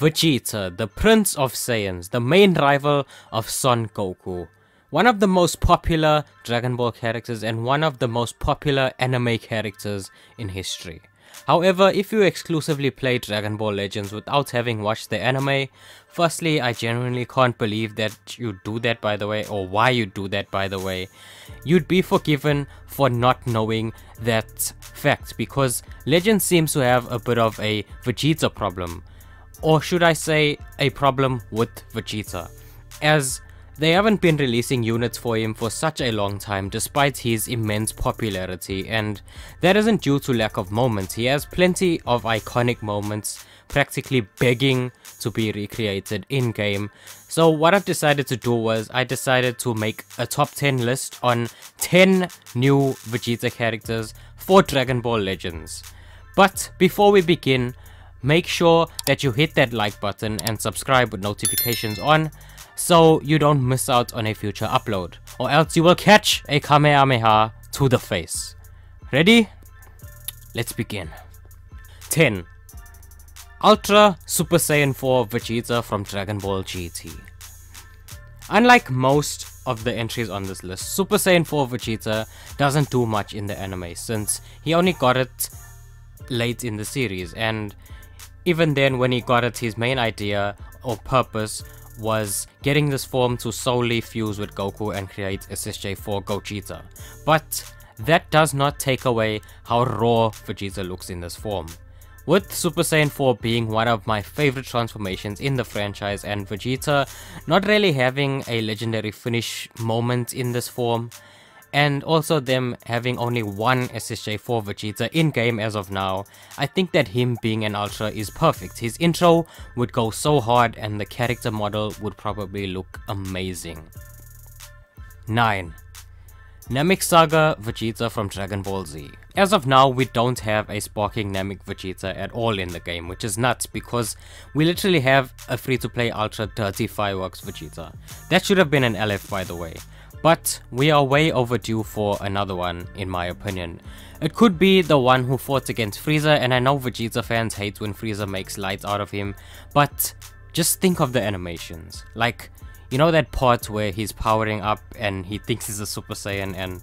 Vegeta, the Prince of Saiyans, the main rival of Son Goku. One of the most popular Dragon Ball characters and one of the most popular anime characters in history. However, if you exclusively play Dragon Ball Legends without having watched the anime, firstly, I genuinely can't believe that you do that, by the way, or why you do that, by the way. You'd be forgiven for not knowing that fact, because Legends seems to have a bit of a Vegeta problem. Or should I say, a problem with Vegeta, as they haven't been releasing units for him for such a long time despite his immense popularity, and that isn't due to lack of moments. He has plenty of iconic moments practically begging to be recreated in game. So what I've decided to do was I decided to make a top 10 list on 10 new Vegeta characters for Dragon Ball Legends. But before we begin, make sure that you hit that like button and subscribe with notifications on so you don't miss out on a future upload, or else you will catch a Kamehameha to the face. Ready? Let's begin. 10. Ultra Super Saiyan 4 Vegeta from Dragon Ball GT. Unlike most of the entries on this list, Super Saiyan 4 Vegeta doesn't do much in the anime since he only got it late in the series, and even then when he got it, his main idea or purpose was getting this form to solely fuse with Goku and create SSJ4 Gogeta. But that does not take away how raw Vegeta looks in this form. With Super Saiyan 4 being one of my favorite transformations in the franchise and Vegeta not really having a legendary finish moment in this form, and also them having only one SSJ4 Vegeta in game as of now, I think that him being an Ultra is perfect. His intro would go so hard and the character model would probably look amazing. 9. Namek Saga Vegeta from Dragon Ball Z. As of now, we don't have a sparking Namek Vegeta at all in the game, which is nuts because we literally have a free-to-play Ultra Dirty Fireworks Vegeta. That should have been an LF, by the way. But we are way overdue for another one, in my opinion. It could be the one who fought against Frieza, and I know Vegeta fans hate when Frieza makes light out of him, but just think of the animations. Like, you know that part where he's powering up and he thinks he's a Super Saiyan and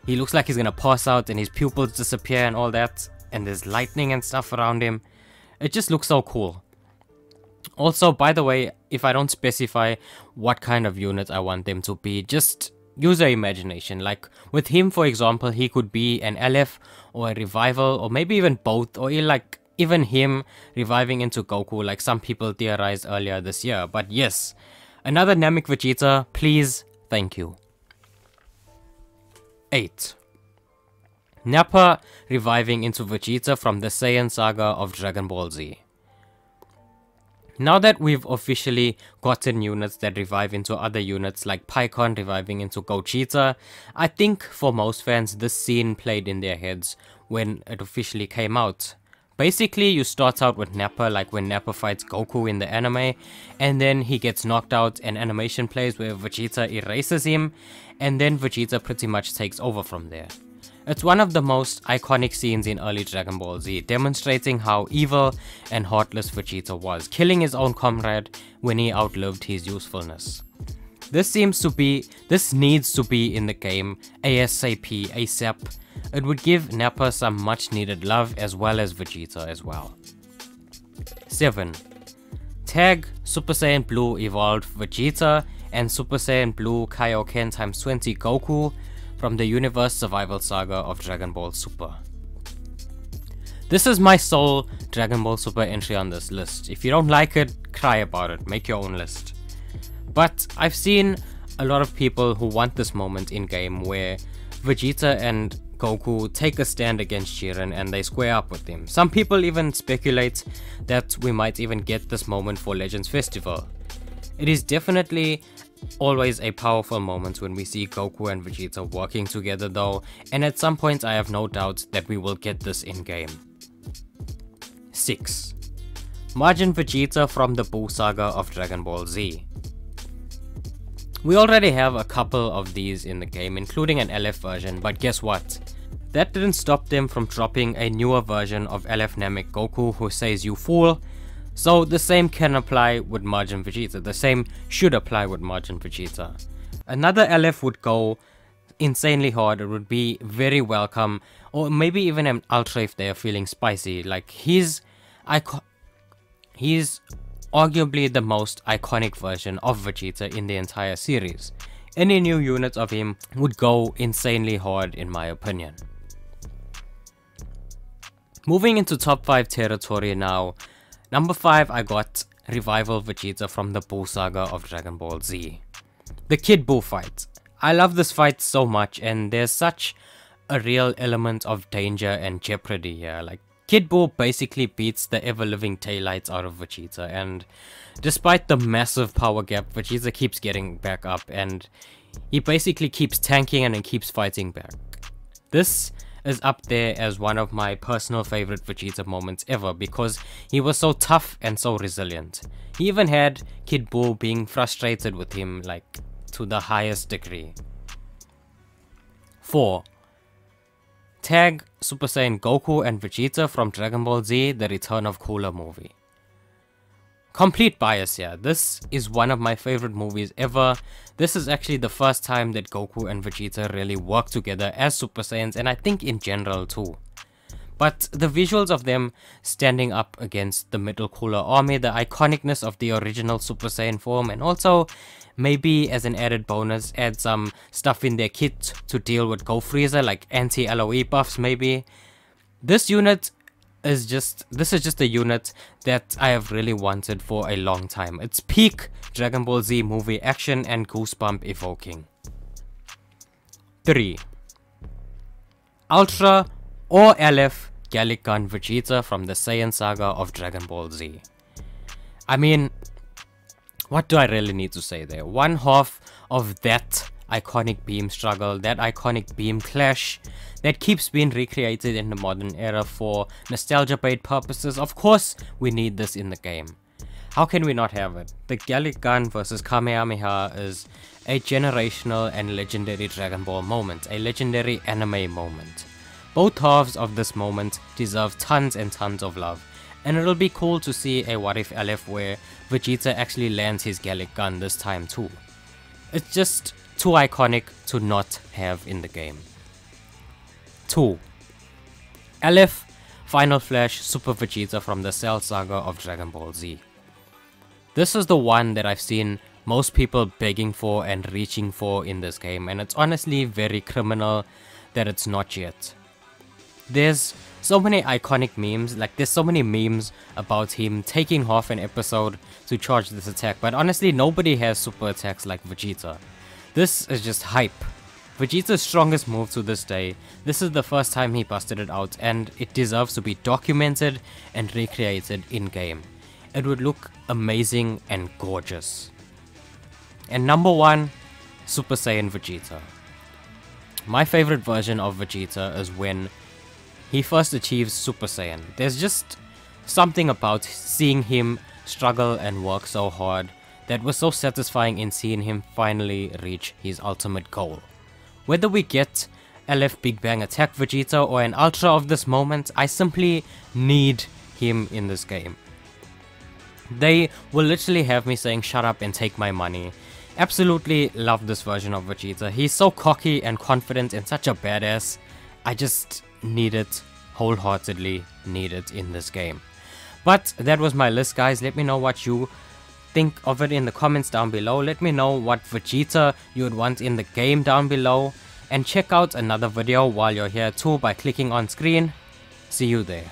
he looks like he's gonna pass out and his pupils disappear and all that, and there's lightning and stuff around him. It just looks so cool. Also, by the way, if I don't specify what kind of unit I want them to be, just use your imagination. Like with him, for example, he could be an LF or a revival, or maybe even both, or like even him reviving into Goku like some people theorized earlier this year. But yes, another Namek Vegeta, please, thank you. 8. Nappa reviving into Vegeta from the Saiyan saga of Dragon Ball Z. Now that we've officially gotten units that revive into other units like Pikkon reviving into Gogeta, I think for most fans this scene played in their heads when it officially came out. Basically, you start out with Nappa like when Nappa fights Goku in the anime, and then he gets knocked out and animation plays where Vegeta erases him, and then Vegeta pretty much takes over from there. It's one of the most iconic scenes in early Dragon Ball Z, demonstrating how evil and heartless Vegeta was, killing his own comrade when he outlived his usefulness. This needs to be in the game ASAP, ASAP. It would give Nappa some much needed love as well as Vegeta as well. 7. Tag Super Saiyan Blue Evolved Vegeta and Super Saiyan Blue Kaioken x 20 Goku from the Universe Survival Saga of Dragon Ball Super. This is my sole Dragon Ball Super entry on this list. If you don't like it, cry about it, make your own list. But I've seen a lot of people who want this moment in game where Vegeta and Goku take a stand against Jiren and they square up with him. Some people even speculate that we might even get this moment for Legends Festival. It is definitely always a powerful moment when we see Goku and Vegeta working together though, and at some point I have no doubt that we will get this in game. 6. Majin Vegeta from the Buu Saga of Dragon Ball Z. We already have a couple of these in the game, including an LF version, but guess what? That didn't stop them from dropping a newer version of LF Namek Goku who says "you fool." So the same can apply with Majin Vegeta, the same should apply with Majin Vegeta. Another LF would go insanely hard, it would be very welcome, or maybe even an Ultra if they are feeling spicy. Like he's arguably the most iconic version of Vegeta in the entire series. Any new unit of him would go insanely hard in my opinion. Moving into top 5 territory now. Number 5, I got Revival Vegeta from the Buu Saga of Dragon Ball Z. The Kid Buu fight. I love this fight so much, and there's such a real element of danger and jeopardy here. Like Kid Buu basically beats the ever-living taillights out of Vegeta, and despite the massive power gap, Vegeta keeps getting back up, and he basically keeps tanking and he keeps fighting back. This is up there as one of my personal favorite Vegeta moments ever, because he was so tough and so resilient. He even had Kid Buu being frustrated with him, like, to the highest degree. 4. Tag Super Saiyan Goku and Vegeta from Dragon Ball Z, The Return of Cooler movie. Complete bias here. This is one of my favorite movies ever. This is actually the first time that Goku and Vegeta really work together as Super Saiyans, and I think in general too. But the visuals of them standing up against the Middle Cooler army, the iconicness of the original Super Saiyan form, and also maybe as an added bonus add some stuff in their kit to deal with Go Freezer, like anti-LOE buffs maybe. This is just a unit that I have really wanted for a long time. It's peak Dragon Ball Z movie action and goosebump evoking. 3. Ultra or LF Gallic Gun Vegeta from the Saiyan Saga of Dragon Ball Z. I mean, what do I really need to say there? One half of that iconic beam struggle, that iconic beam clash that keeps being recreated in the modern era for nostalgia bait purposes. Of course we need this in the game. How can we not have it? The Gallic Gun versus Kamehameha is a generational and legendary Dragon Ball moment, a legendary anime moment. Both halves of this moment deserve tons and tons of love, and it'll be cool to see a What If LF where Vegeta actually lands his Gallic Gun this time too. It's just too iconic to not have in the game. 2. LF Final Flash Super Vegeta from the Cell Saga of Dragon Ball Z. This is the one that I've seen most people begging for and reaching for in this game, and it's honestly very criminal that it's not yet. There's so many iconic memes, like there's so many memes about him taking half an episode to charge this attack, but honestly nobody has super attacks like Vegeta. This is just hype. Vegeta's strongest move to this day, this is the first time he busted it out, and it deserves to be documented and recreated in game. It would look amazing and gorgeous. And number 1, Super Saiyan Vegeta. My favorite version of Vegeta is when he first achieves Super Saiyan. There's just something about seeing him struggle and work so hard that was so satisfying in seeing him finally reach his ultimate goal. Whether we get LF Big Bang Attack Vegeta or an Ultra of this moment, I simply need him in this game. They will literally have me saying shut up and take my money. Absolutely love this version of Vegeta. He's so cocky and confident and such a badass. I just need it, wholeheartedly need it in this game. But that was my list, guys. Let me know what you think of it in the comments down below. Let me know what Vegeta you would want in the game down below. And check out another video while you're here too by clicking on screen. See you there.